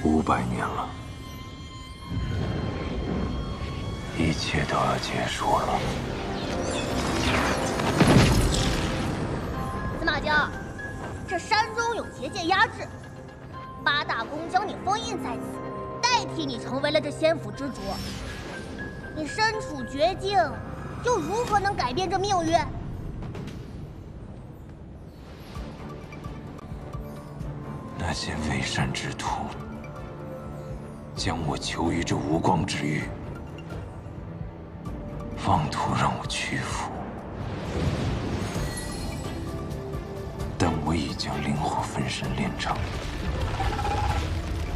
500年了，一切都要结束了。司马家，这山中有结界压制，八大宫将你封印在此，代替你成为了这仙府之主。你身处绝境，又如何能改变这命运？那些为善之徒将我囚于这无光之域，妄图让我屈服。但我已将灵火分身炼成，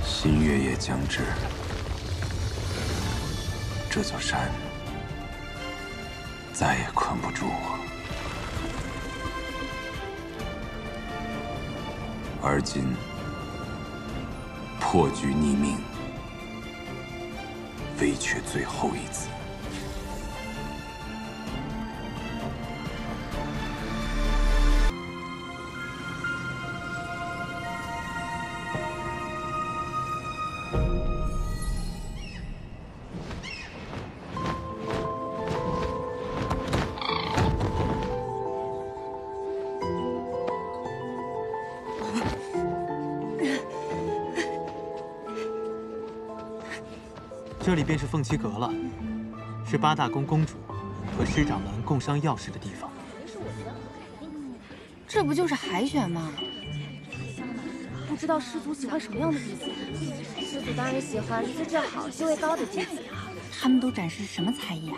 新月也将至。这座山再也困不住我。而今破局逆命，唯缺最后一子。这里便是凤栖阁了，是八大宫公主和师长们共商要事的地方。这不就是海选吗？不知道师祖喜欢什么样的弟子？师祖当然喜欢资质好、地位高的弟子。他们都展示什么才艺啊？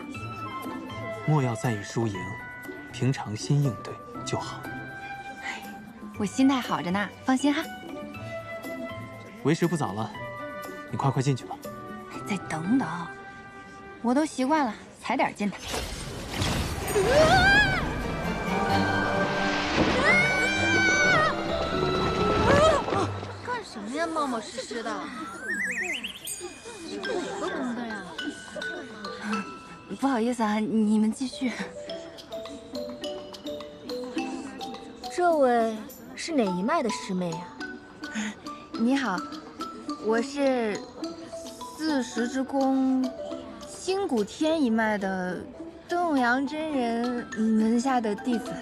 莫要在意输赢，平常心应对就好。我心态好着呢，放心哈。为时不早了，你快进去吧。再等等，我都习惯了，踩点进来。干什么呀，冒冒失失的？这哪个宫的呀？不好意思啊，你们继续。这位是哪一脉的师妹呀？你好，我是40之宫星谷天一脉的邓阳真人门下的弟子。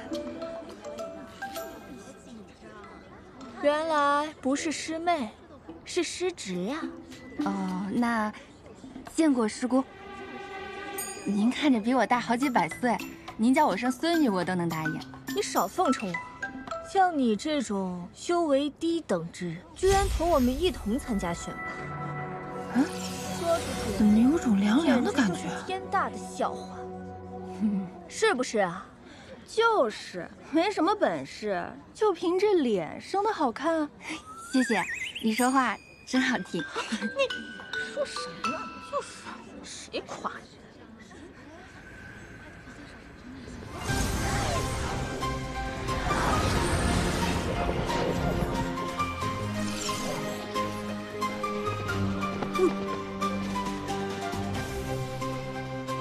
原来不是师妹，是师侄呀。哦，那见过师姑。您看着比我大好几百岁，您叫我声孙女我都能答应。你少奉承我，像你这种修为低等之人，居然同我们一同参加选拔。嗯，怎么有种凉凉的感觉？天大的笑话，是不是啊？就是，没什么本事，就凭这脸生得好看。谢谢，你说话真好听。你说什么呢？就是谁夸你？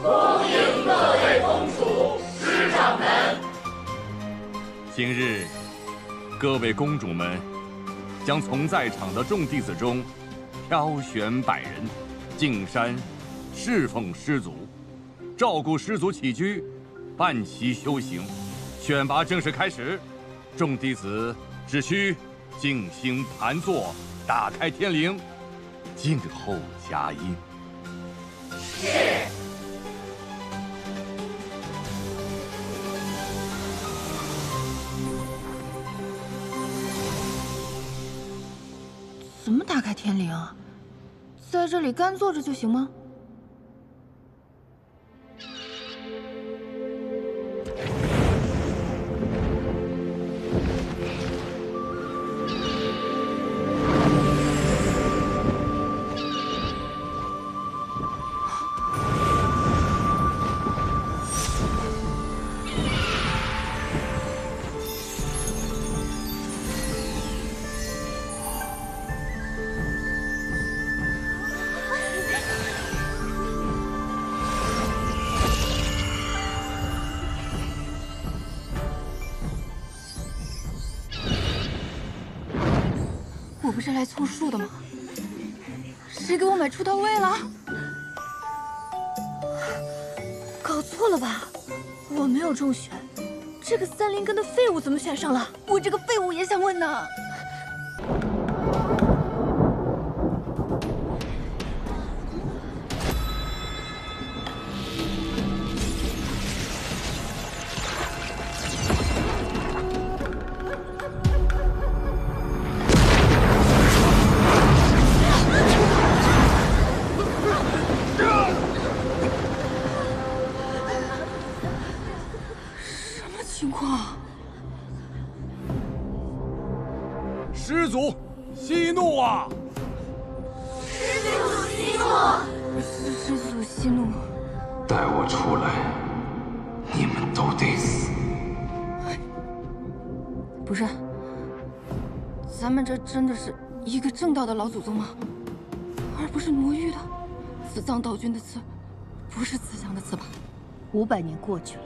恭迎各位公主、师长们。今日，各位公主们将从在场的众弟子中挑选100人，进山侍奉师祖，照顾师祖起居，伴其修行。选拔正式开始，众弟子只需静心盘坐，打开天灵，静候佳音。是。怎么打开天灵啊？在这里干坐着就行吗？我不是来凑数的吗？谁给我买出头位了？搞错了吧？我没有中选，这个3连根的废物怎么选上了？我这个废物也想问呢。情况？师祖，息怒啊！师祖息怒。带我出来，你们都得死。不是，咱们这真的是一个正道的老祖宗吗？而不是挪玉的。此葬道君的刺，不是慈祥的刺吧？500年过去了。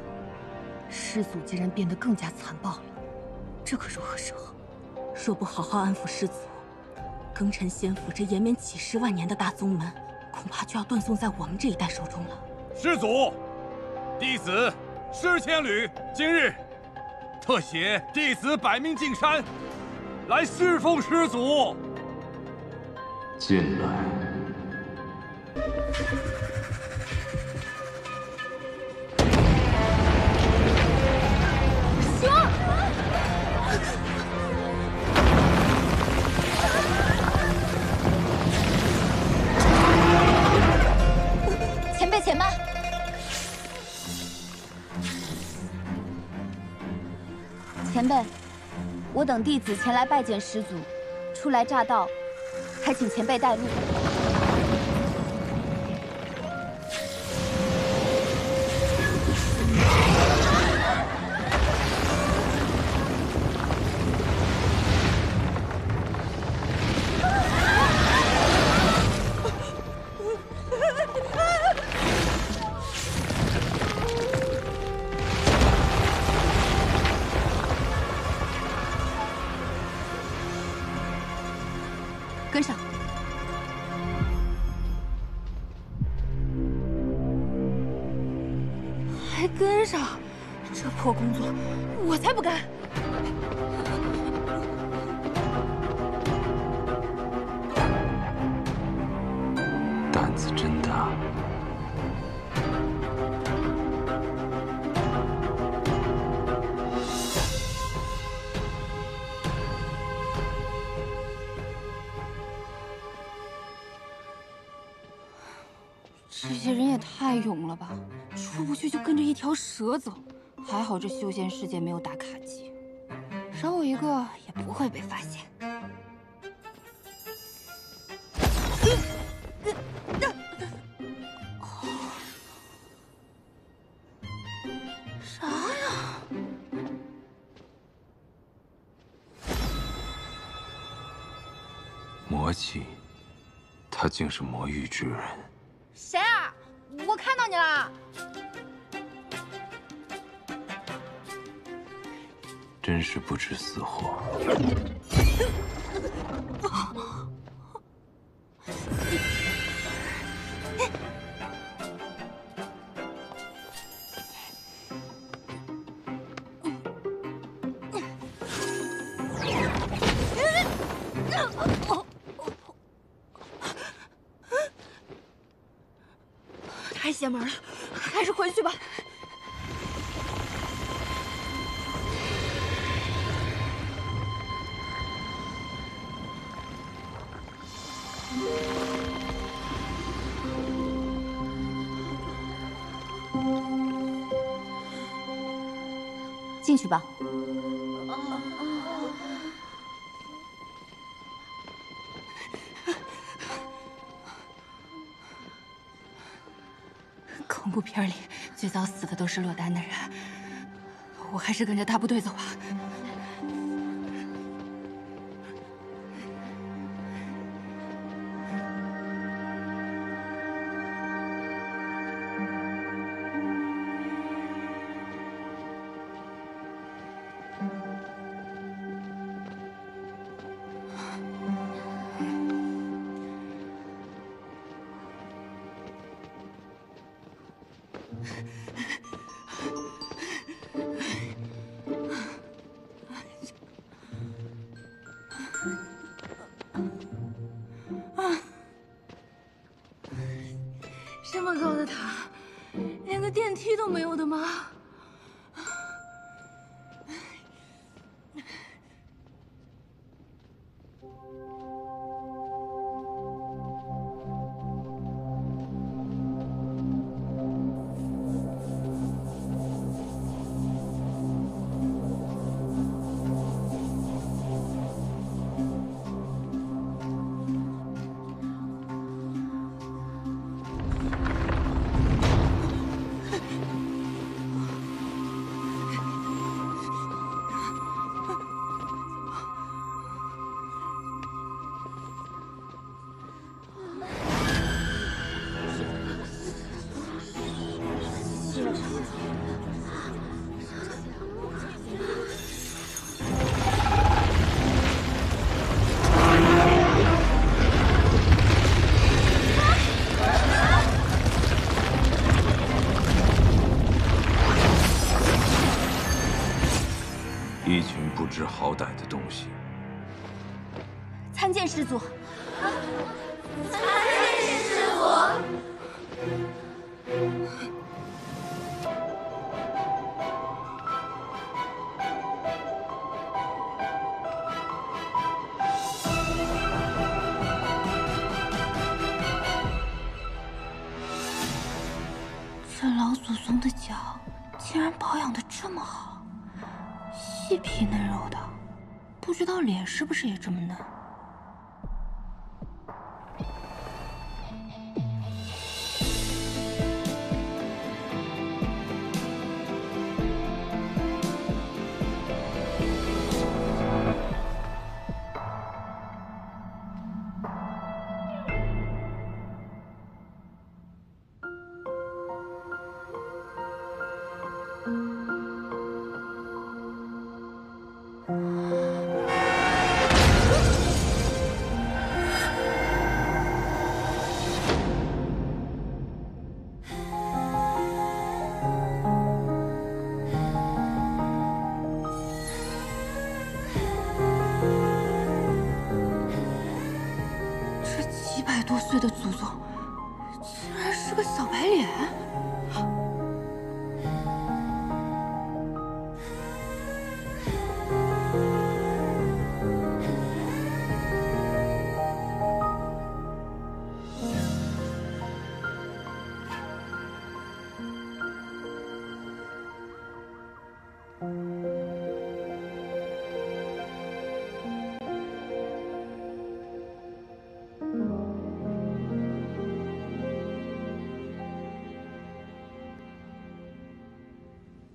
师祖竟然变得更加残暴了，这可如何是好？若不好好安抚师祖，庚辰仙府这延绵几10万年的大宗门，恐怕就要断送在我们这一代手中了。师祖，弟子施千旅今日特携弟子百命进山，来侍奉师祖。进来。且慢！前辈，我等弟子前来拜见师祖，初来乍到，还请前辈带路。跟上！还跟上？这破工作，我才不干！胆子真大。这些人也太勇了吧！出不去就跟着一条蛇走。还好这修仙世界没有打卡机，少我一个也不会被发现。啥呀？魔气，他竟是魔域之人。谁啊？我看到你了。真是不知死活。太邪门了，还是回去吧。进去吧。恐怖片里最早死的都是落单的人，我还是跟着大部队走吧。这么高的塔，连个电梯都没有的吗？一群不知好歹的东西。参见师祖。这老祖宗的脚竟然保养得这么好，细皮嫩肉的，不知道脸是不是也这么嫩？100多岁的祖宗，竟然是个小白脸！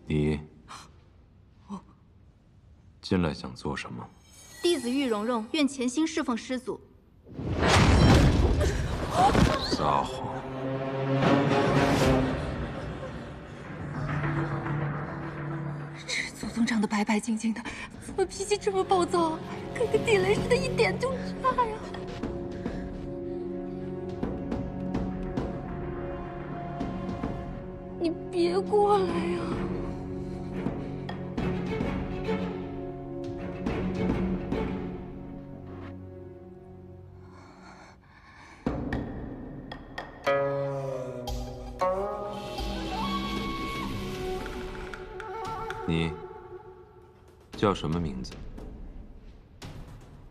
你进来想做什么？弟子玉蓉蓉愿潜心侍奉师祖。撒谎！这祖宗长得白白净净的，怎么脾气这么暴躁啊？跟个地雷似的，一点就炸呀！你别过来呀！你叫什么名字？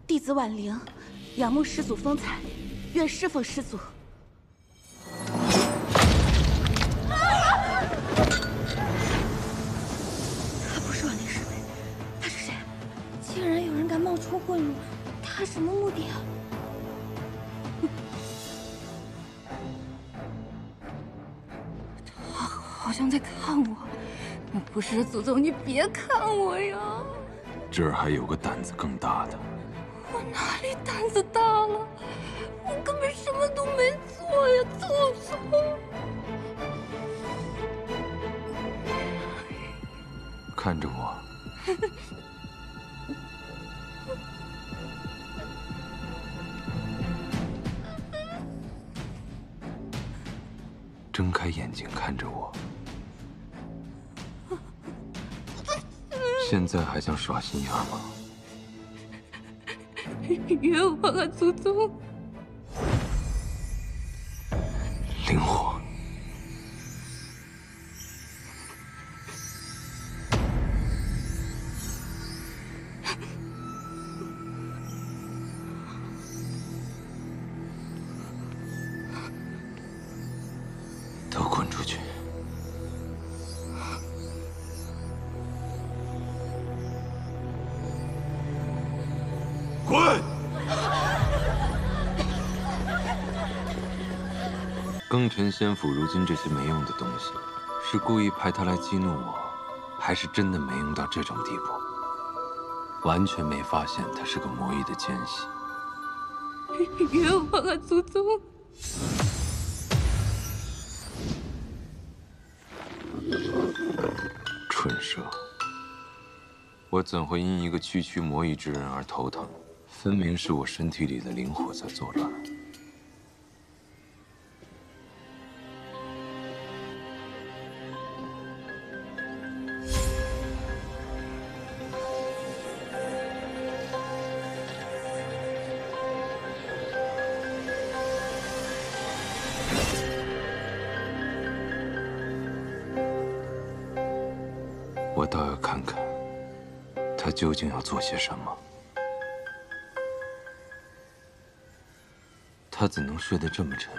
弟子婉玲，仰慕师祖风采，愿侍奉师祖。他不是婉玲师妹，他是谁？竟然有人敢冒充混入，他什么目的啊？他好像在看我。不是祖宗，你别看我呀！这儿还有个胆子更大的。我哪里胆子大了？我根本什么都没做呀，祖宗！看着我。睁开眼睛看着我。现在还想耍心眼吗？冤枉啊，祖宗！灵火，都滚出去！滚！庚辰仙府如今这些没用的东西，是故意派他来激怒我，还是真的没用到这种地步？完全没发现他是个魔域的奸细。冤枉啊，祖宗！蠢蛇，我怎会因一个区区魔域之人而头疼？分明是我身体里的灵火在作乱。我倒要看看，他究竟要做些什么。他怎能睡得这么沉？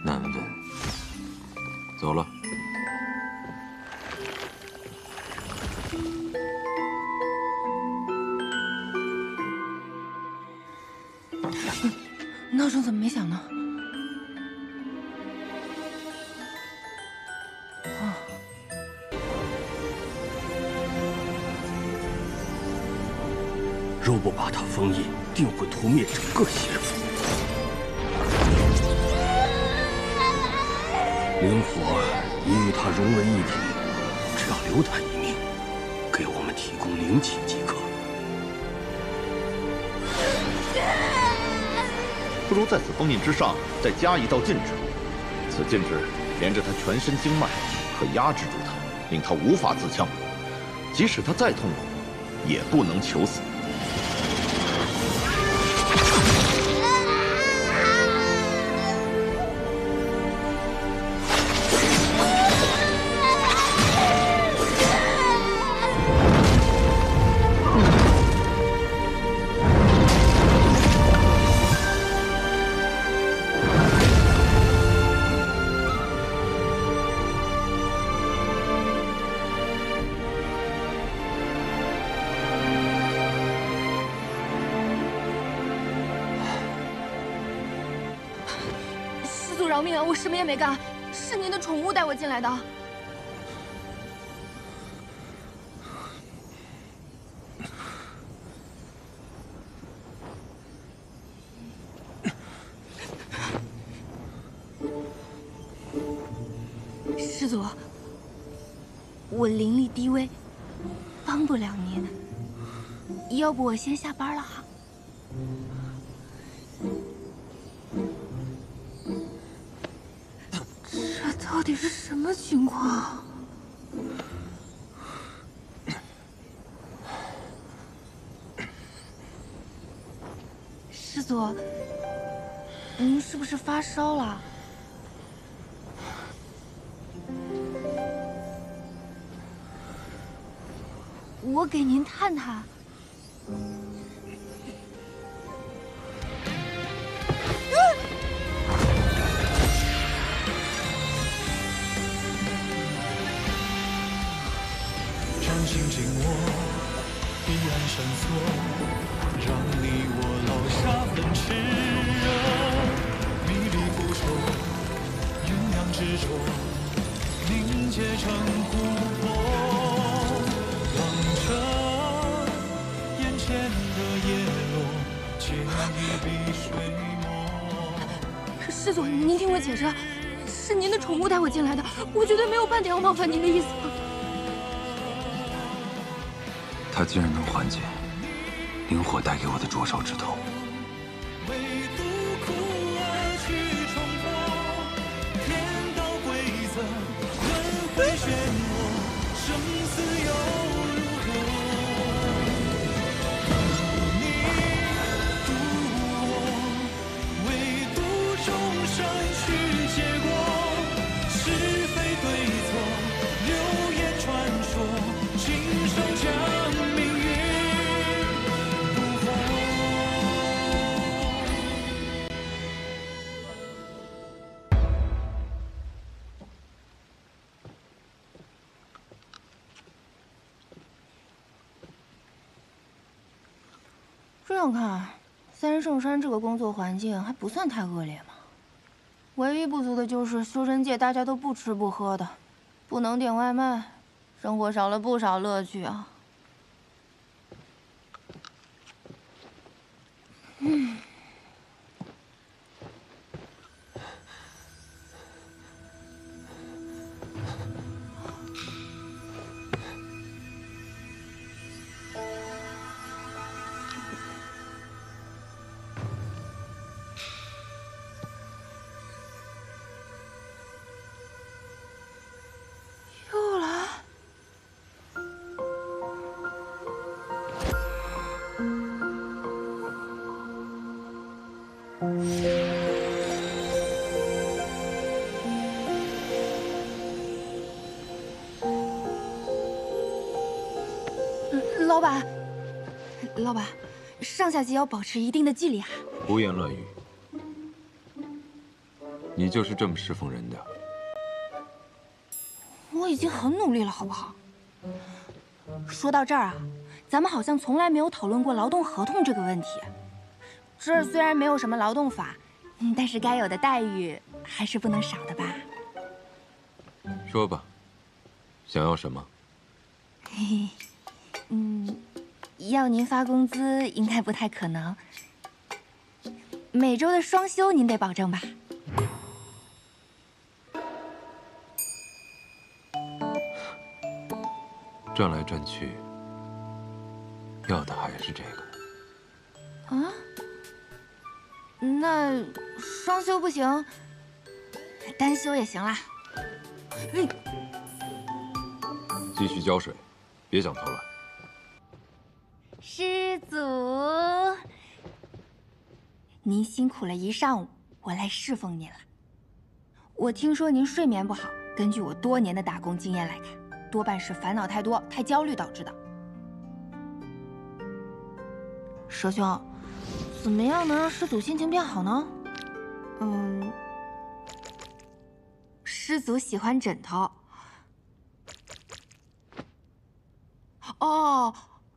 难问。走了。闹钟怎么没响呢？若不把他封印，定会屠灭整个仙府。灵火已与他融为一体，只要留他一命，给我们提供灵气即可。不如在此封印之上再加一道禁制，此禁制连着他全身经脉，可压制住他，令他无法自戕。即使他再痛苦，也不能求死。饶命啊！我什么也没干，是您的宠物带我进来的。师祖，我灵力低微，帮不了您，要不我先下班了哈。到底是什么情况？师祖，您是不是发烧了？我给您探探。紧紧握，彼岸闪烁，让你我烙下份炽热，迷离不愁，鸳鸯执着，凝结成琥珀，望着眼前的叶落，轻一笔水墨。师祖，您听我解释，是您的宠物带我进来的，我绝对没有半点要冒犯您的意思。它竟然能缓解灵火带给我的灼烧之痛。这样看，三圣山这个工作环境还不算太恶劣嘛。唯一不足的就是修真界大家都不吃不喝的，不能点外卖，生活少了不少乐趣啊。又来。老板，上下级要保持一定的纪律啊！胡言乱语，你就是这么侍奉人的？我已经很努力了，好不好？说到这儿啊，咱们好像从来没有讨论过劳动合同这个问题。这儿虽然没有什么劳动法，但是该有的待遇还是不能少的吧？说吧，想要什么？嘿嘿，要您发工资应该不太可能。每周的双休您得保证吧？转来转去，要的还是这个。啊？那双休不行，单休也行啦。继续浇水，别想偷懒。师祖，您辛苦了一上午，我来侍奉您了。我听说您睡眠不好，根据我多年的打工经验来看，多半是烦恼太多、太焦虑导致的。蛇兄，怎么样能让师祖心情变好呢？师祖喜欢枕头。哦，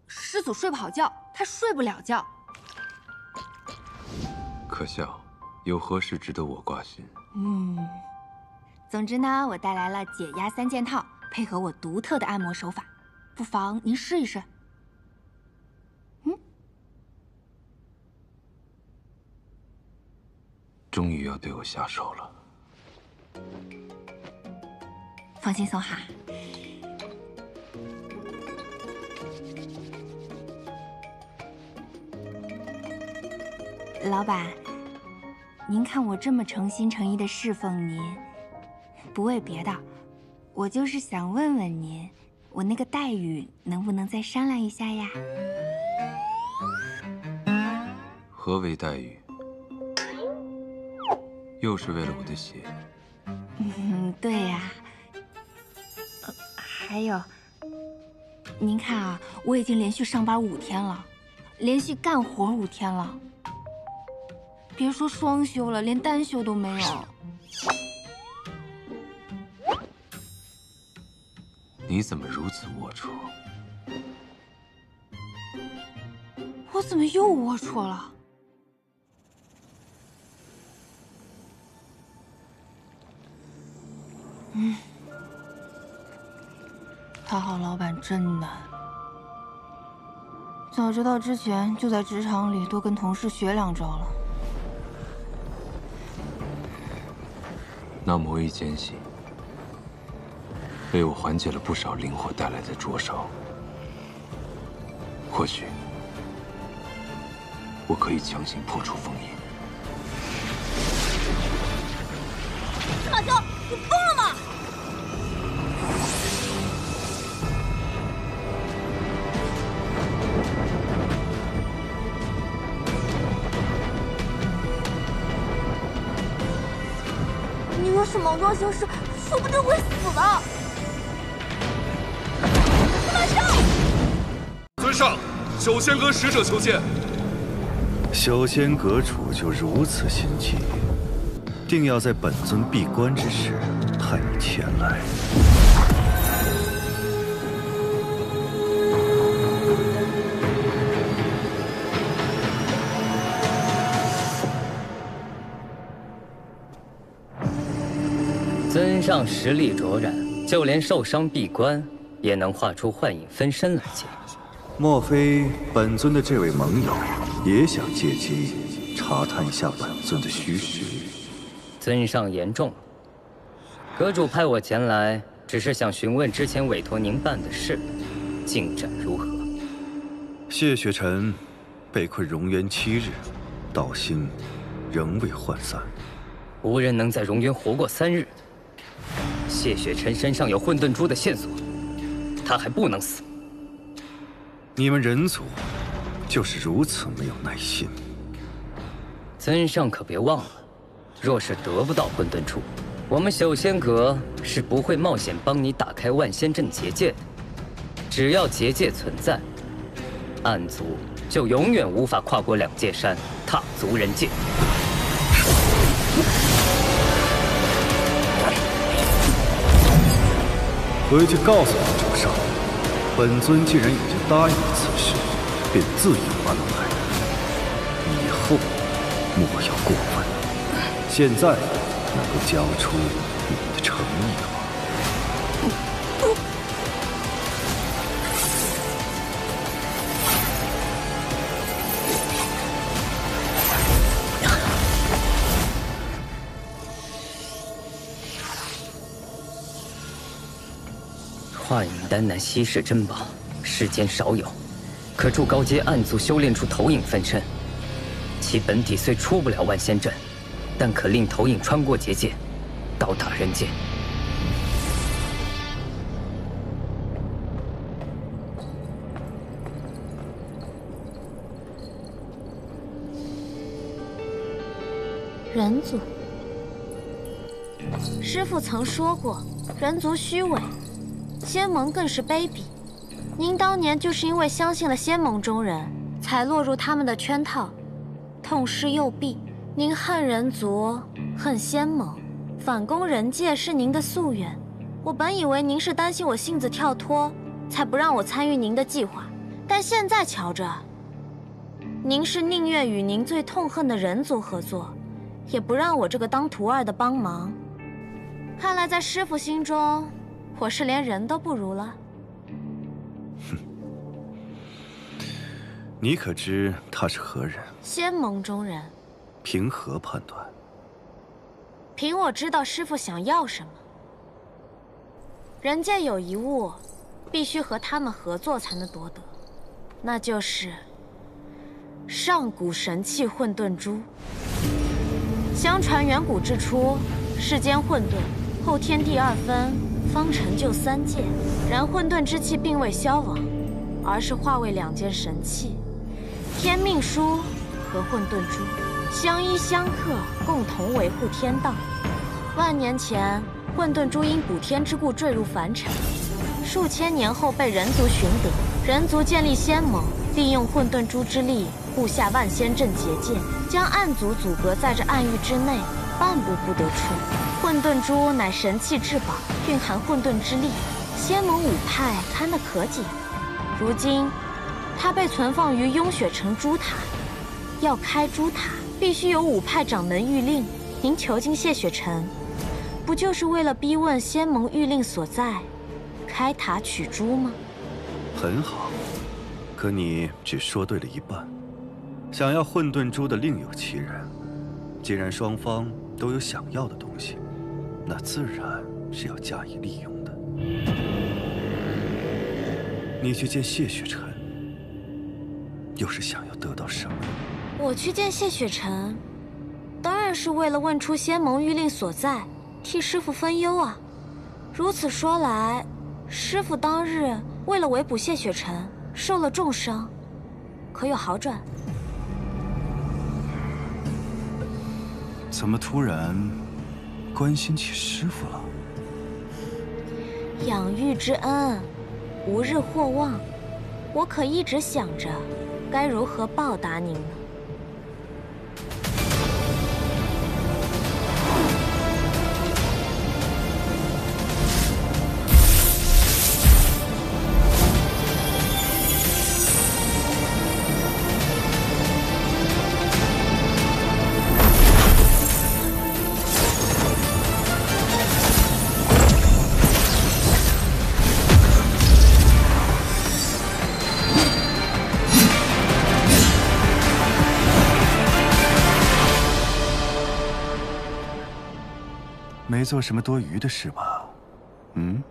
师祖睡不好觉，他睡不了觉。可笑，有何事值得我挂心？总之呢，我带来了解压3件套，配合我独特的按摩手法，不妨您试一试。终于要对我下手了。放心送哈。老板，您看我这么诚心诚意的侍奉您，不为别的，我就是想问问您，我那个待遇能不能再商量一下呀？何为待遇？又是为了我的血？对呀。还有，您看啊，我已经连续上班5天了，连续干活5天了。别说双休了，连单休都没有。你怎么如此龌龊？我怎么又龌龊了？讨好老板真难。早知道之前就在职场里多跟同事学2招了。那魔域间隙为我缓解了不少灵火带来的灼烧，或许我可以强行破除封印。司马兄，你疯了吗？你若是莽撞行事，说不定会死的。司马兄，尊上，修仙阁使者求见。修仙阁主就如此心急，定要在本尊闭关之时派你前来。尊上实力卓然，就连受伤闭关也能画出幻影分身来见。莫非本尊的这位盟友也想借机查探一下本尊的虚实？尊上言重了。阁主派我前来，只是想询问之前委托您办的事，进展如何？谢雪尘被困荣渊7日，道心仍未涣散，无人能在荣渊活过3日。谢雪尘身上有混沌珠的线索，他还不能死。你们人族就是如此没有耐心。尊上可别忘了，若是得不到混沌珠，我们修仙阁是不会冒险帮你打开万仙阵结界的。只要结界存在，暗族就永远无法跨过2界山，踏足人界。回去告诉你主上，本尊既然已经答应了此事，便自有安排。以后莫要过分。现在能够交出你们的诚意了吗？化影丹乃稀世珍宝，世间少有，可助高阶暗族修炼出投影分身。其本体虽出不了万仙阵，但可令投影穿过结界，到达人间。人族，师父曾说过，人族虚伪，仙盟更是卑鄙。您当年就是因为相信了仙盟中人，才落入他们的圈套，痛失右臂。您恨人族，恨仙盟，反攻人界是您的夙愿。我本以为您是担心我性子跳脱，才不让我参与您的计划，但现在瞧着，您是宁愿与您最痛恨的人族合作，也不让我这个当徒儿的帮忙。看来在师父心中，我是连人都不如了。哼，你可知他是何人？仙盟中人。凭何判断？凭我知道师父想要什么。人界有一物，必须和他们合作才能夺得，那就是上古神器混沌珠。相传远古之初，世间混沌，后天地2分，方成就3界。然混沌之气并未消亡，而是化为2件神器：天命书和混沌珠，相依相克，共同维护天道。万年前，混沌珠因补天之故坠入凡尘，数千年后被人族寻得。人族建立仙盟，利用混沌珠之力布下万仙阵结界，将暗族阻隔在这暗域之内，半步不得出。混沌珠乃神器至宝，蕴含混沌之力，仙盟5派看得可紧。如今，它被存放于雍雪城珠塔。要开珠塔，必须有5派掌门谕令。您囚禁谢雪尘，不就是为了逼问仙盟谕令所在，开塔取珠吗？很好，可你只说对了一半。想要混沌珠的另有其人。既然双方都有想要的东西，那自然是要加以利用的。你去见谢雪尘，又是想要得到什么？我去见谢雪晨，当然是为了问出仙盟谕令所在，替师父分忧啊。如此说来，师父当日为了围捕谢雪晨，受了重伤，可有好转？怎么突然关心起师父了？养育之恩，无日或忘。我可一直想着，该如何报答您呢？没做什么多余的事吧？嗯？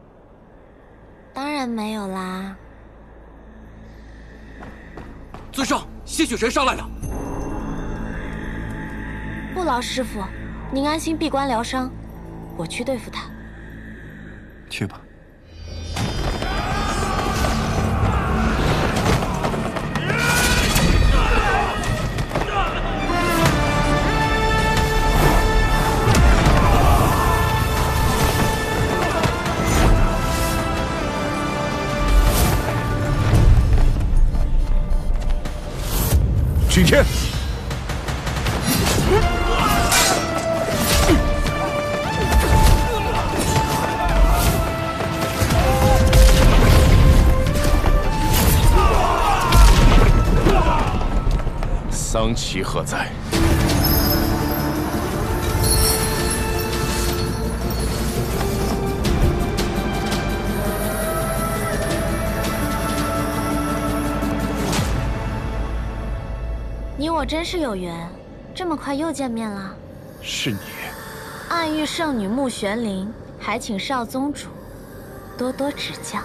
当然没有啦。尊上，谢雪晨上来了。不劳师傅，您安心闭关疗伤，我去对付他。去吧。许天，桑奇何在？你我真是有缘，这么快又见面了。是你。暗域圣女穆玄灵，还请少宗主多多指教。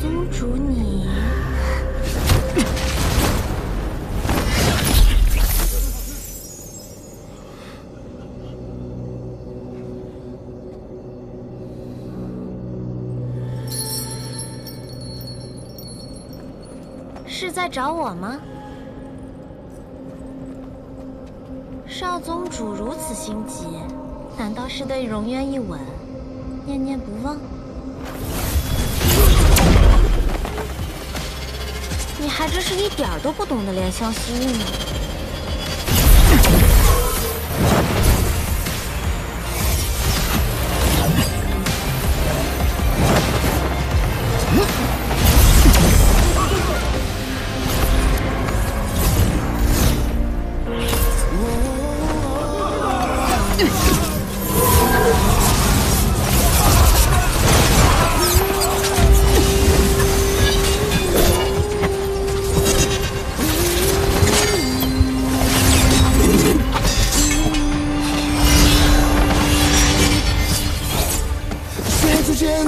宗主你，是在找我吗？少宗主如此心急，难道是对荣渊一吻念念不忘？你还真是一点儿都不懂得怜香惜玉呢。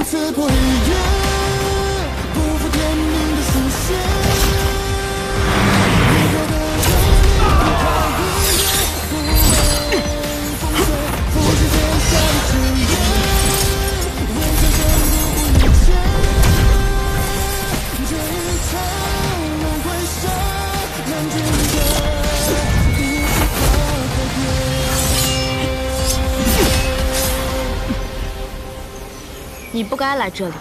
刺破一夜，不负天命的书写。你走的不为风吹，复制天下的誓言，为这生不一切。这一场轮回杀，难尽的一句话改变。不该来这里。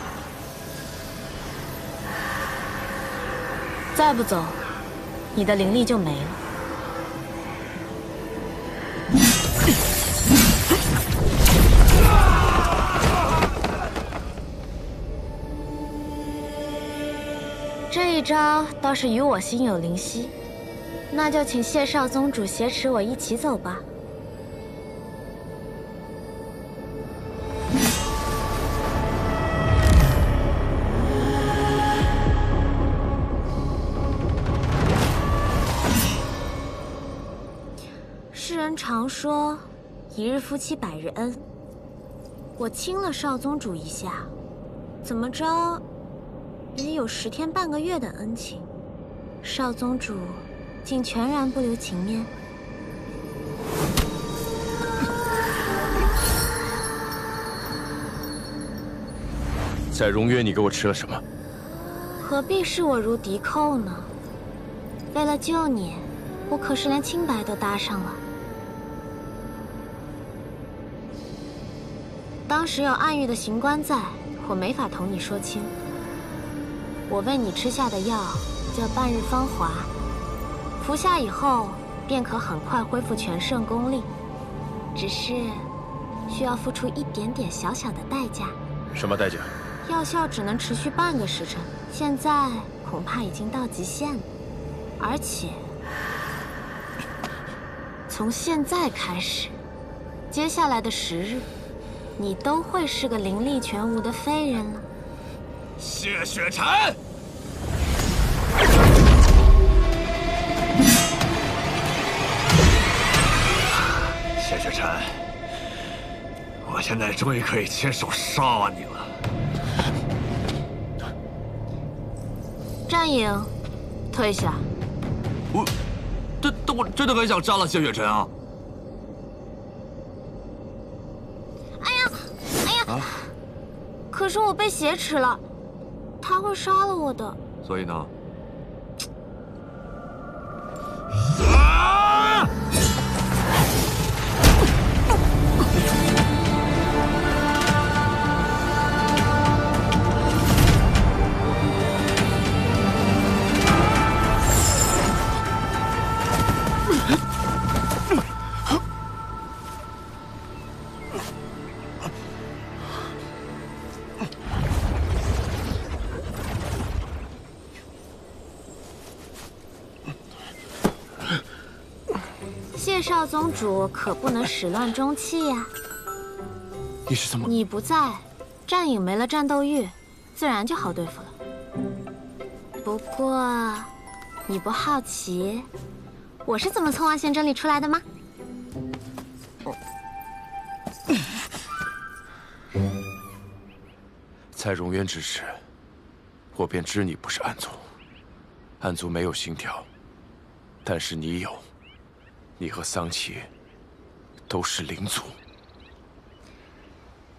再不走，你的灵力就没了。这一招倒是与我心有灵犀，那就请谢少宗主挟持我一起走吧。世人常说，一日夫妻百日恩。我亲了少宗主一下，怎么着？也有10天半个月的恩情，少宗主竟全然不留情面。在荣约，你给我吃了什么？何必视我如敌寇呢？为了救你，我可是连清白都搭上了。当时有暗域的刑官在，我没法同你说清。我为你吃下的药叫半日芳华，服下以后便可很快恢复全盛功力，只是需要付出一点点小小的代价。什么代价？药效只能持续半个时辰，现在恐怕已经到极限了。而且从现在开始，接下来的10日，你都会是个灵力全无的废人了。谢雪晨，谢雪晨，我现在终于可以亲手杀你了。战影，退下。我真的很想杀了谢雪晨啊！哎呀！可是我被挟持了。他会杀了我的，所以呢？谢少宗主可不能始乱终弃呀！你是怎么？你不在，战影没了战斗欲，自然就好对付了。不过，你不好奇我是怎么从万仙阵里出来的吗？在荣渊之时，我便知你不是暗族。暗族没有心跳，但是你有。你和桑琪都是灵族，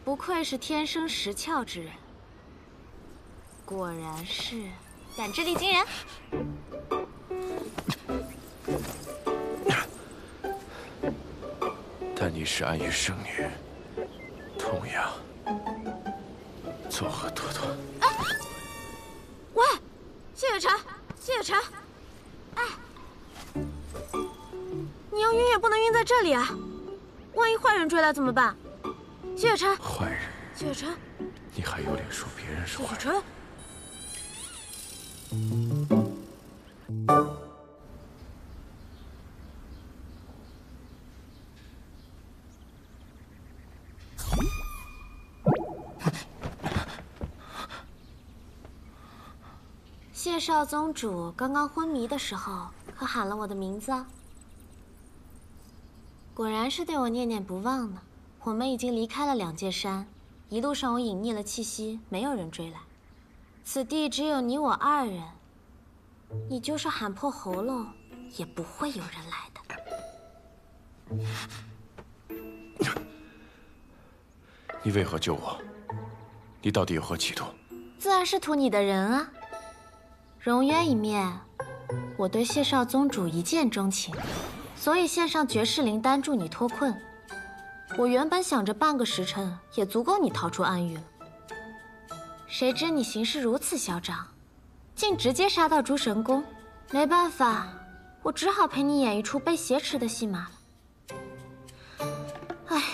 不愧是天生识窍之人，果然是感知力惊人。但你是暗域圣女，同样作何多端？哎，喂，谢雪晨，谢雪晨，哎。你要晕也不能晕在这里啊！万一坏人追来怎么办？谢雪晨，坏人？谢雪晨，你还有脸说别人是坏人？谢雪晨，谢少宗主刚刚昏迷的时候，可喊了我的名字啊！果然是对我念念不忘呢。我们已经离开了两界山，一路上我隐匿了气息，没有人追来。此地只有你我2人，你就是喊破喉咙，也不会有人来的。你为何救我？你到底有何企图？自然是图你的人啊。荣渊一面，我对谢少宗主一见钟情。所以献上绝世灵丹助你脱困。我原本想着半个时辰也足够你逃出暗域了，谁知你行事如此嚣张，竟直接杀到诸神宫。没办法，我只好陪你演一出被挟持的戏码了。哎呀，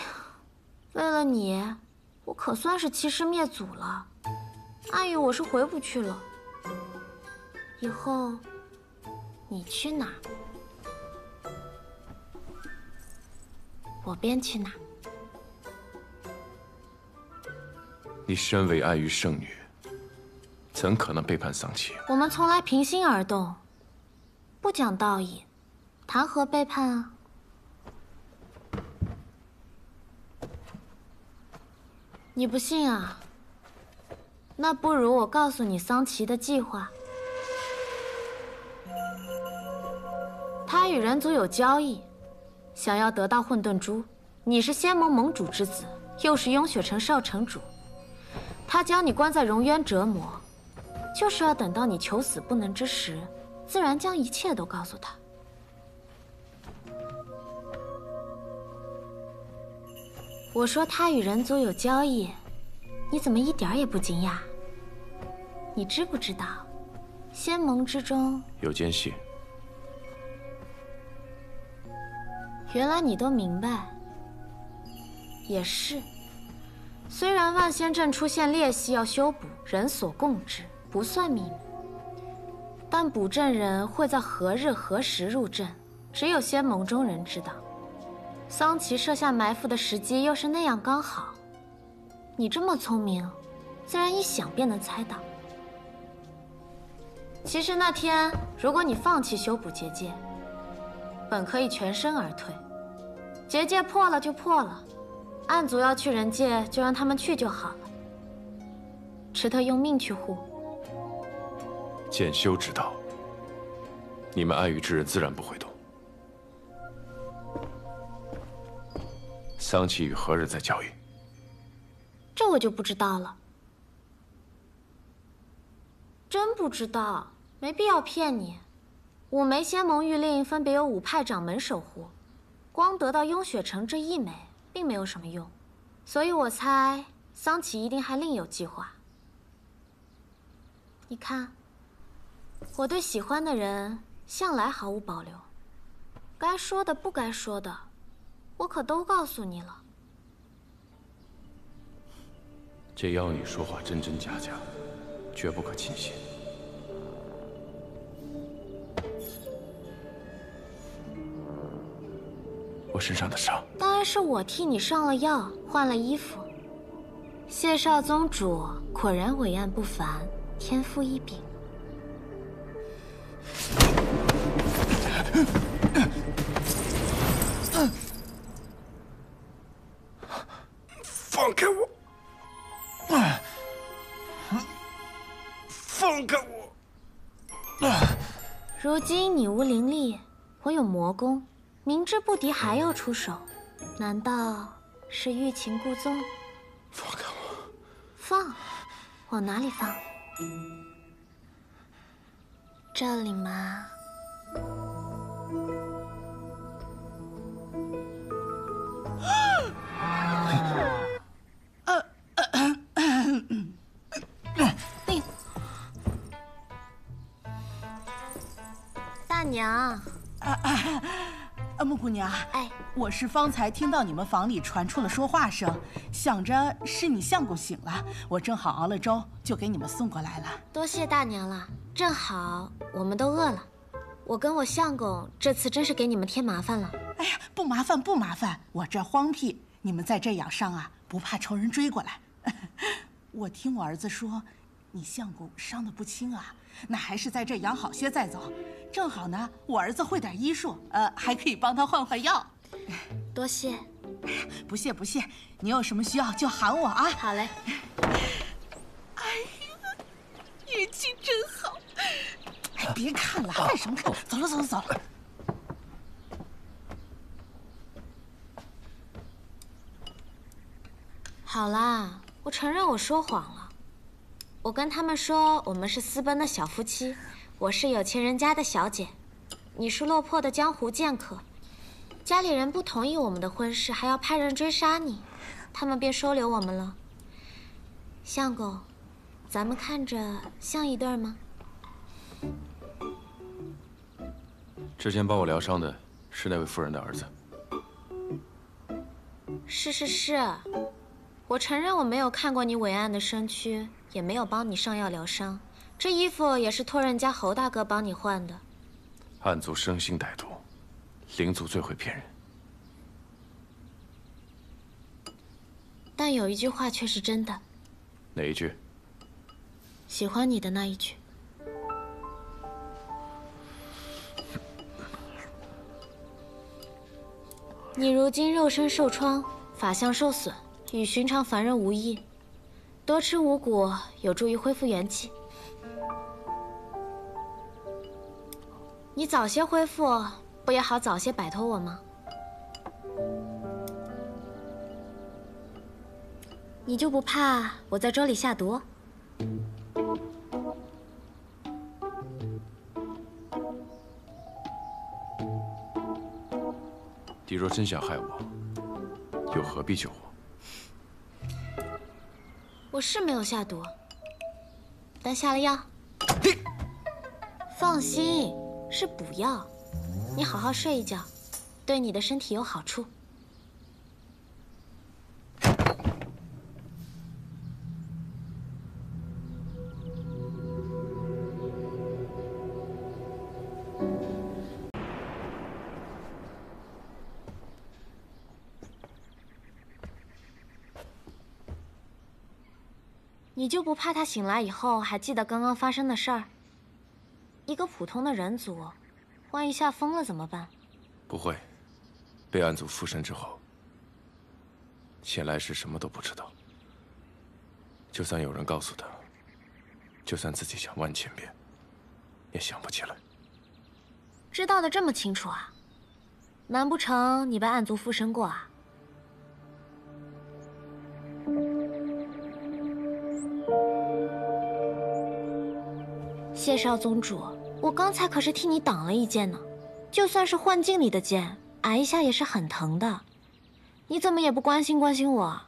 为了你，我可算是欺师灭祖了。暗域我是回不去了，以后你去哪，我便去哪。你身为爱玉圣女，怎可能背叛桑琪？我们从来平心而动，不讲道义，谈何背叛啊？你不信啊？那不如我告诉你桑琪的计划。他与人族有交易，想要得到混沌珠。你是仙盟盟主之子，又是雍雪城少城主。他将你关在荣渊折磨，就是要等到你求死不能之时，自然将一切都告诉他。我说他与人族有交易，你怎么一点也不惊讶？你知不知道，仙盟之中有奸细？原来你都明白。也是。虽然万仙阵出现裂隙要修补，人所共知，不算秘密。但补阵人会在何日何时入阵，只有仙盟中人知道。桑琪设下埋伏的时机又是那样刚好，你这么聪明，自然一想便能猜到。其实那天，如果你放弃修补结界，本可以全身而退。结界破了就破了。暗族要去人界，就让他们去就好了。池特用命去护。剑修之道，你们爱玉之人自然不会动。桑琪与何人在交易？这我就不知道了。真不知道，没必要骗你。5枚仙盟玉令分别由5派掌门守护，光得到雍雪城这1枚。并没有什么用，所以我猜桑琪一定还另有计划。你看，我对喜欢的人向来毫无保留，该说的不该说的，我可都告诉你了。这妖女说话真真假假，绝不可轻信。我身上的伤，当然是我替你上了药，换了衣服。谢少宗主果然伟岸不凡，天赋异禀。放开我！放开我！如今你无灵力，我有魔功。明知不敌还要出手，难道是欲擒故纵？放开我！放？往哪里放？这里吗？大娘。木姑娘，哎，我是方才听到你们房里传出了说话声，想着是你相公醒了，我正好熬了粥，就给你们送过来了。多谢大娘了，正好我们都饿了。我跟我相公这次真是给你们添麻烦了。哎呀，不麻烦不麻烦，我这荒僻，你们在这养伤啊，不怕仇人追过来。我听我儿子说，你相公伤得不轻啊，那还是在这养好些再走。正好呢，我儿子会点医术，还可以帮他换换药。多谢。不谢不谢，你有什么需要就喊我啊。好嘞。哎呀，运气真好！哎，别看了，看什么看？走了走了走了。好啦，我承认我说谎了。我跟他们说我们是私奔的小夫妻。我是有钱人家的小姐，你是落魄的江湖剑客，家里人不同意我们的婚事，还要派人追杀你，他们便收留我们了。相公，咱们看着像一对吗？之前帮我疗伤的是那位夫人的儿子。是，我承认我没有看过你伟岸的身躯，也没有帮你上药疗伤。这衣服也是托人家侯大哥帮你换的。暗族生性歹毒，灵族最会骗人。但有一句话却是真的。哪一句？喜欢你的那一句。你如今肉身受创，法相受损，与寻常凡人无异。多吃五谷有助于恢复元气。你早些恢复，不也好早些摆脱我吗？你就不怕我在粥里下毒？你若真想害我，又何必救我？我是没有下毒，但下了药。放心，是补药。你好好睡一觉，对你的身体有好处。你就不怕他醒来以后还记得刚刚发生的事儿？一个普通的人族，万一吓疯了怎么办？不会，被暗族附身之后，前来时什么都不知道。就算有人告诉他，就算自己想万千遍，也想不起来。知道的这么清楚啊？难不成你被暗族附身过啊？谢少宗主，我刚才可是替你挡了一剑呢。就算是幻境里的剑，挨一下也是很疼的。你怎么也不关心关心我？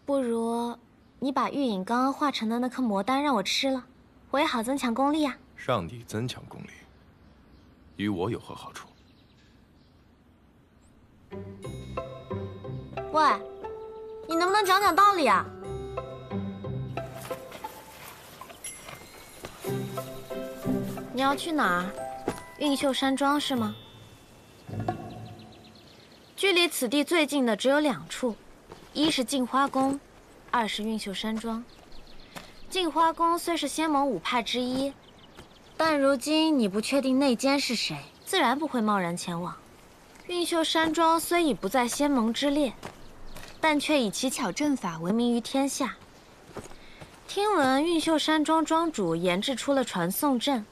不如你把玉隐刚刚化成的那颗魔丹让我吃了，我也好增强功力呀。让你增强功力，与我有何好处？喂，你能不能讲讲道理啊？你要去哪儿？运秀山庄是吗？距离此地最近的只有2处，一是镜花宫，二是运秀山庄。镜花宫虽是仙盟5派之一，但如今你不确定内奸是谁，自然不会贸然前往。运秀山庄虽已不在仙盟之列，但却以奇巧阵法闻名于天下。听闻运秀山庄庄主研制出了传送阵，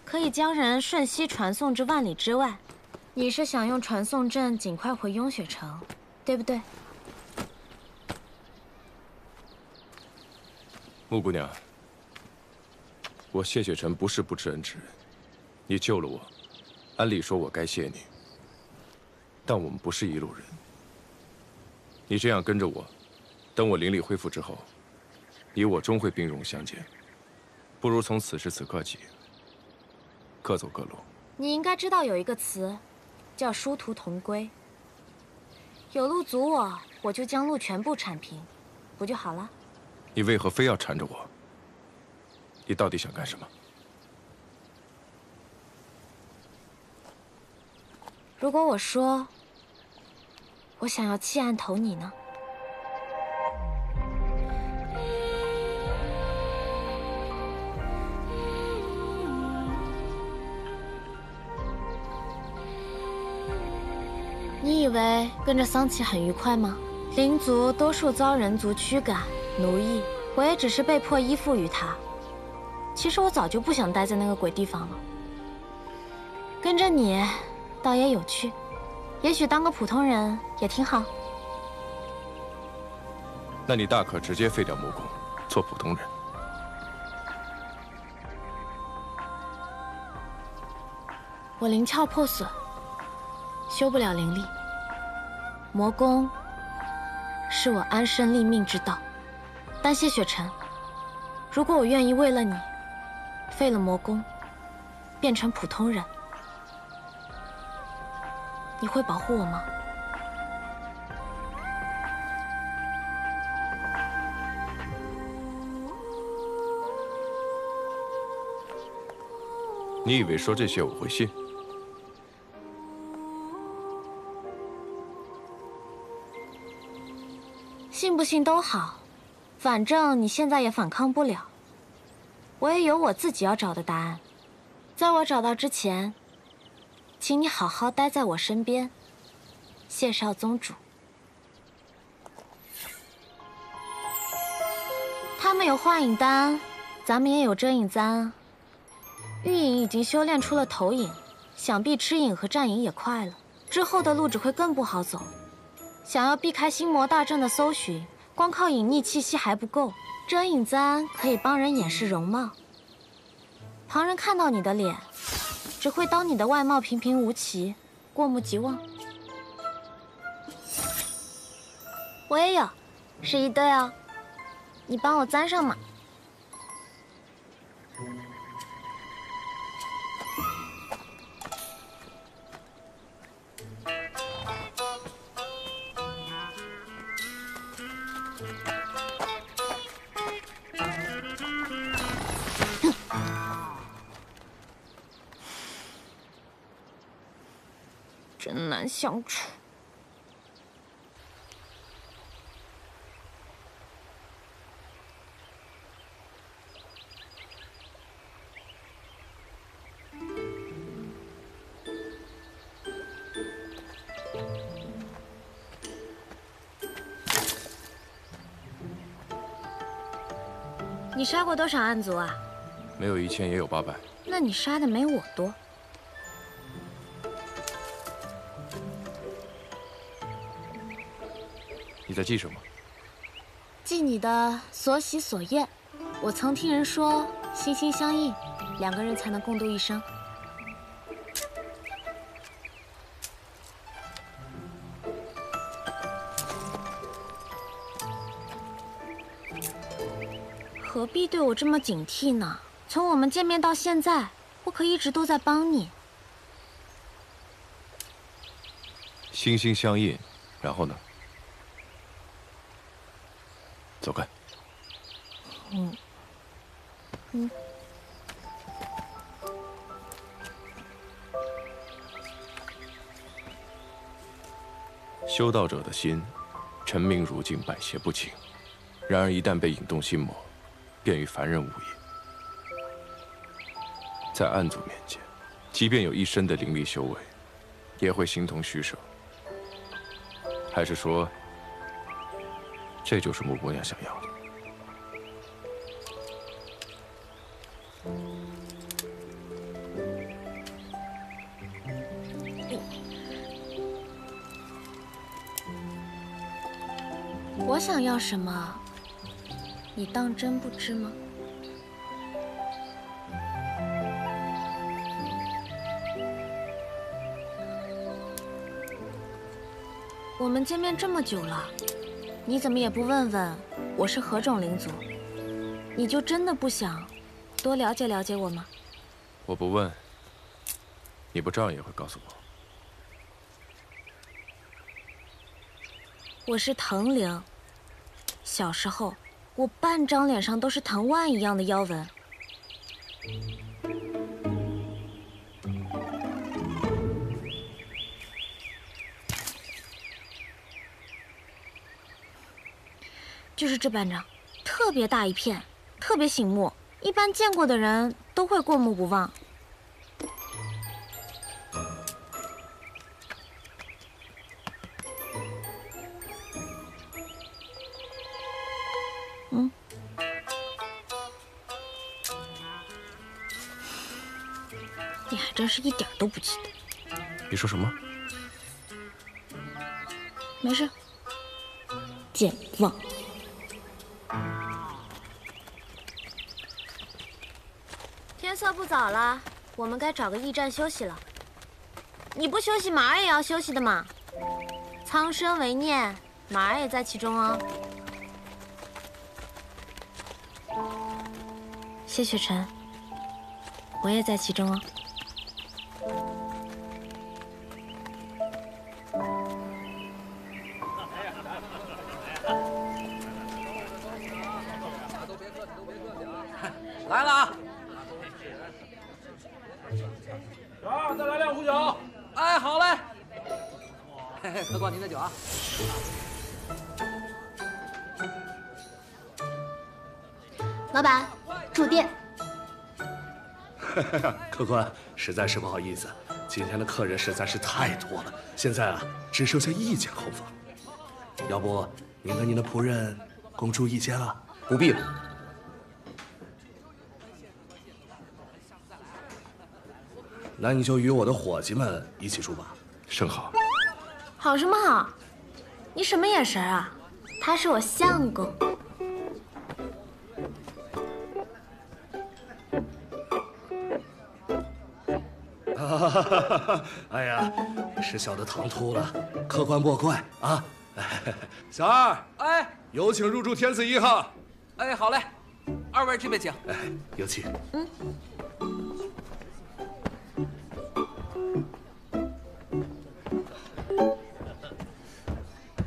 可以将人瞬息传送至万里之外。你是想用传送阵尽快回雍雪城，对不对？穆姑娘，我谢雪尘不是不知恩之人，你救了我，按理说我该谢你。但我们不是一路人，你这样跟着我，等我灵力恢复之后，你我终会兵戎相见，不如从此时此刻起，各走各路。你应该知道有一个词，叫殊途同归。有路阻我，我就将路全部铲平，不就好了？你为何非要缠着我？你到底想干什么？如果我说，我想要弃暗投你呢？你以为跟着桑琪很愉快吗？灵族多数遭人族驱赶、奴役，我也只是被迫依附于他。其实我早就不想待在那个鬼地方了。跟着你，倒也有趣，也许当个普通人也挺好。那你大可直接废掉魔宫，做普通人。我灵窍破损，修不了灵力。魔宫是我安身立命之道，但谢雪尘，如果我愿意为了你，废了魔宫，变成普通人，你会保护我吗？你以为说这些我会信？信不信都好，反正你现在也反抗不了。我也有我自己要找的答案，在我找到之前，请你好好待在我身边，谢少宗主。他们有幻影丹，咱们也有真影簪。玉影已经修炼出了投影，想必吃影和战影也快了，之后的路只会更不好走。想要避开心魔大阵的搜寻，光靠隐匿气息还不够，真影簪可以帮人掩饰容貌。旁人看到你的脸，只会当你的外貌平平无奇，过目即忘。我也有，是一对哦，你帮我簪上嘛。真难相处。你杀过多少暗族啊？没有1000也有800。那你杀的没我多。你在记什么？记你的所喜所厌。我曾听人说，心心相印，2个人才能共度一生。何必对我这么警惕呢？从我们见面到现在，我可一直都在帮你。心心相印，然后呢？走开。修道者的心，沉明如镜，百邪不侵。然而一旦被引动心魔，便与凡人无异。在暗族面前，即便有一身的灵力修为，也会形同虚设。还是说，这就是穆姑娘想要的？我想要什么，你当真不知吗？我们见面这么久了，你怎么也不问问我是何种灵族？你就真的不想多了解了解我吗？我不问，你不照样也会告诉我？我是藤灵。小时候，我半张脸上都是藤蔓一样的妖纹。就是这半张，特别大一片，特别醒目，一般见过的人都会过目不忘。你还真是一点都不记得。你说什么？没事。健忘。天色不早了，我们该找个驿站休息了。你不休息，马儿也要休息的嘛。苍生为念，马儿也在其中哦。谢雪晨，我也在其中哦。来了啊！啊，再来2壶酒。哎，好嘞。嘿嘿，客官您的酒啊。老板，住店。客官，实在是不好意思，今天的客人实在是太多了，现在啊只剩下1间后房。要不您跟您的仆人共住1间了？不必了。那你就与我的伙计们一起住吧。甚好。好什么好？你什么眼神啊？他是我相公。哎呀，是小的唐突了，客官莫怪啊。小二，哎，有请入住天子1号。哎，好嘞，2位这边请。哎，有请。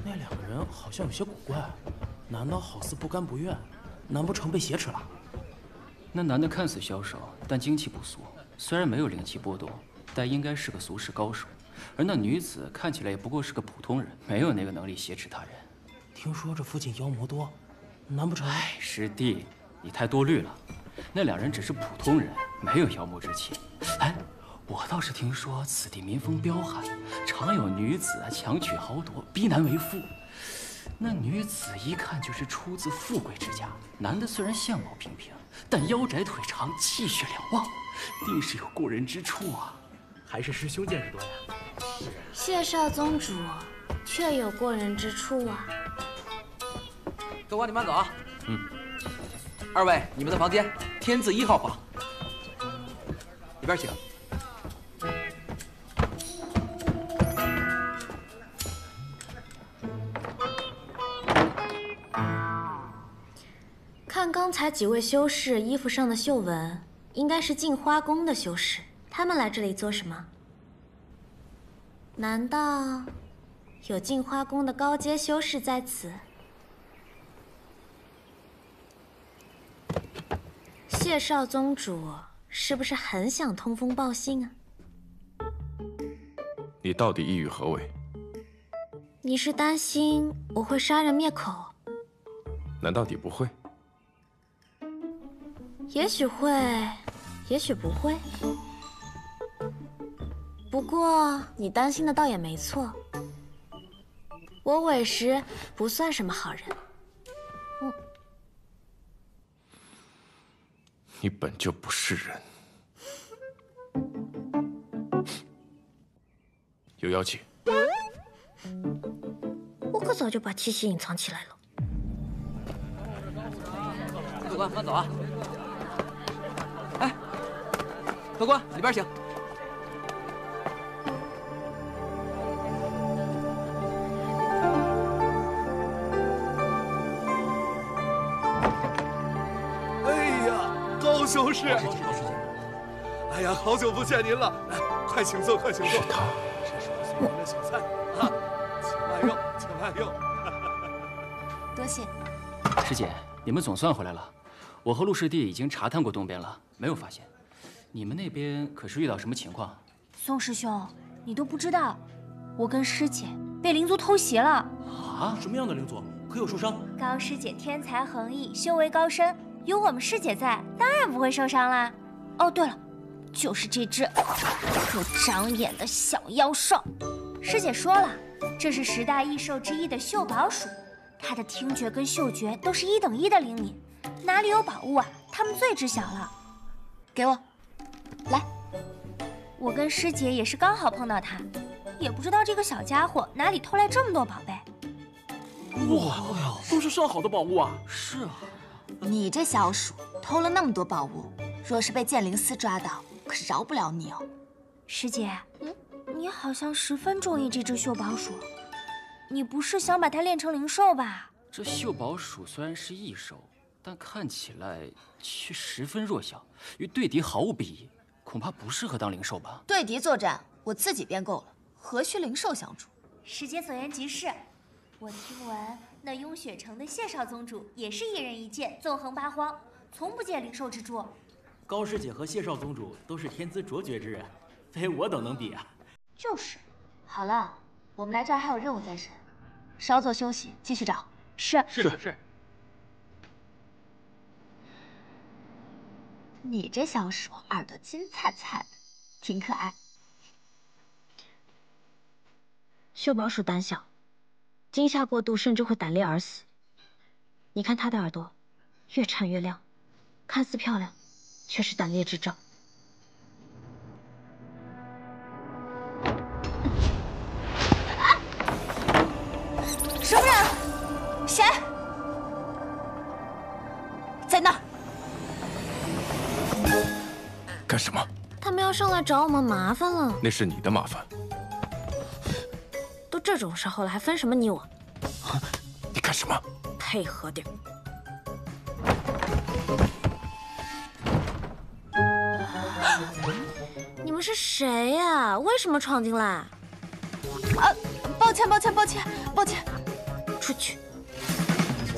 那2个人好像有些古怪，难道好似不甘不愿？难不成被挟持了？那男的看似消瘦，但精气不俗，虽然没有灵气波动，但应该是个俗世高手。而那女子看起来也不过是个普通人，没有那个能力挟持他人。听说这附近妖魔多，难不成？哎，师弟，你太多虑了。那2人只是普通人，没有妖魔之气。哎，我倒是听说此地民风彪悍，常有女子强取豪夺，逼男为夫。那女子一看就是出自富贵之家，男的虽然相貌平平，但腰窄腿长，气血两旺，定是有过人之处啊。还是师兄见识多呀。谢少宗主确有过人之处啊。客官，你慢走啊。2位，你们的房间，天字1号房，里边请。看刚才几位修士衣服上的绣纹，应该是镜花宫的修士。他们来这里做什么？难道有镜花宫的高阶修士在此？谢少宗主是不是很想通风报信啊？你到底意欲何为？你是担心我会杀人灭口？难道你不会？也许会，也许不会。不过你担心的倒也没错，我委实不算什么好人。你本就不是人。有妖气。我可早就把气息隐藏起来了。客官，慢走啊！哎，客官，里边请。高修士，哎呀，好久不见您了，来，快请坐，快请坐。是他，这是我送您的小菜啊，请慢用，请慢用。多谢。师姐，你们总算回来了。我和陆师弟已经查探过东边了，没有发现。你们那边可是遇到什么情况？宋师兄，你都不知道，我跟师姐被灵族偷袭了。啊？什么样的灵族？可有受伤？高师姐天才横溢，修为高深。有我们师姐在，当然不会受伤啦。哦，对了，就是这只不长眼的小妖兽。师姐说了，这是10大异兽之一的嗅宝鼠，它的听觉跟嗅觉都是1等1的灵敏，哪里有宝物啊，它们最知晓了。给我，来。我跟师姐也是刚好碰到它，也不知道这个小家伙哪里偷来这么多宝贝。哇，都是上好的宝物啊！是啊。你这小鼠偷了那么多宝物，若是被剑灵司抓到，可是饶不了你哦。师姐，你好像十分中意这只嗅宝鼠，你不是想把它练成灵兽吧？这嗅宝鼠虽然是异兽，但看起来却十分弱小，与对敌毫无裨益，恐怕不适合当灵兽吧？对敌作战，我自己便够了，何须灵兽相助？师姐所言极是。我听闻那雍雪城的谢少宗主也是一人一剑，纵横八荒，从不借灵兽之助。高师姐和谢少宗主都是天资卓绝之人，非我等能比啊。就是。好了，我们来这儿还有任务在身，稍作休息，继续找。是。你这小鼠耳朵金灿灿的，挺可爱。秀宝鼠胆小，惊吓过度甚至会胆裂而死。你看它的耳朵，越颤越亮，看似漂亮，却是胆裂之兆。什么人？谁？在那儿。干什么？他们要上来找我们麻烦了。那是你的麻烦。都这种时候了，还分什么你我？你干什么？配合点。你们是谁呀？为什么闯进来？啊，抱歉，出去。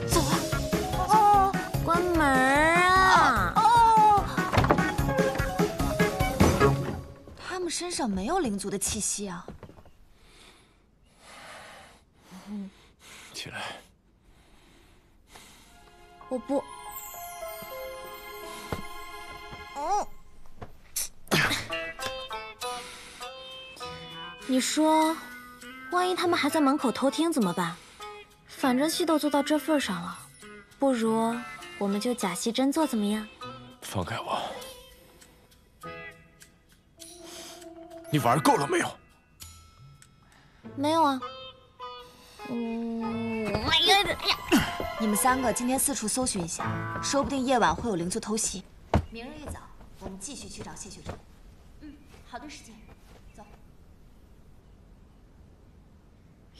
走啊！哦，关门啊！他们身上没有灵族的气息啊。起来。我不。你说，万一他们还在门口偷听怎么办？反正戏都做到这份上了，不如我们就假戏真做，怎么样？放开我！你玩够了没有？没有啊。哎呀！你们3个今天四处搜寻一下，说不定夜晚会有灵族偷袭。明日一早，我们继续去找谢雪城。好的，师姐，走。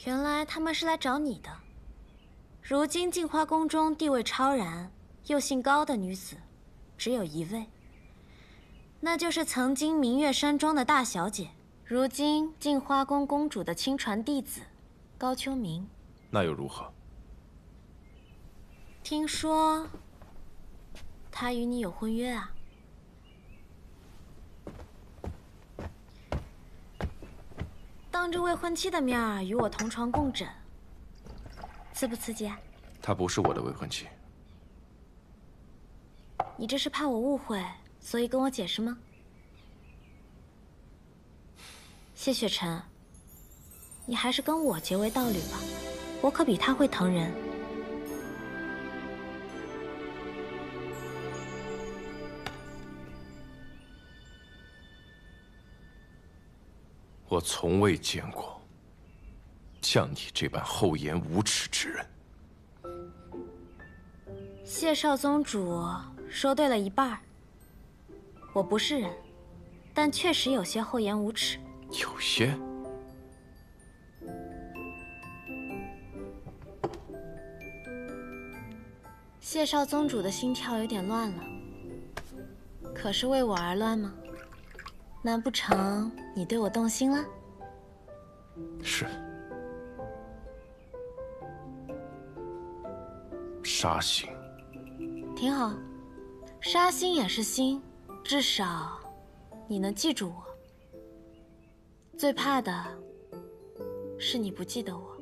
原来他们是来找你的。如今镜花宫中地位超然又姓高的女子，只有一位，那就是曾经明月山庄的大小姐，如今镜花宫公主的亲传弟子高秋明。那又如何？听说他与你有婚约啊？当着未婚妻的面儿与我同床共枕，刺不刺激啊？她不是我的未婚妻。你这是怕我误会，所以跟我解释吗？谢雪晨，你还是跟我结为道侣吧，我可比他会疼人。我从未见过像你这般厚颜无耻之人。谢少宗主说对了一半。我不是人，但确实有些厚颜无耻。有些？谢少宗主的心跳有点乱了，可是为我而乱吗？难不成你对我动心了？是。杀心。挺好，杀心也是心，至少你能记住我。最怕的是你不记得我。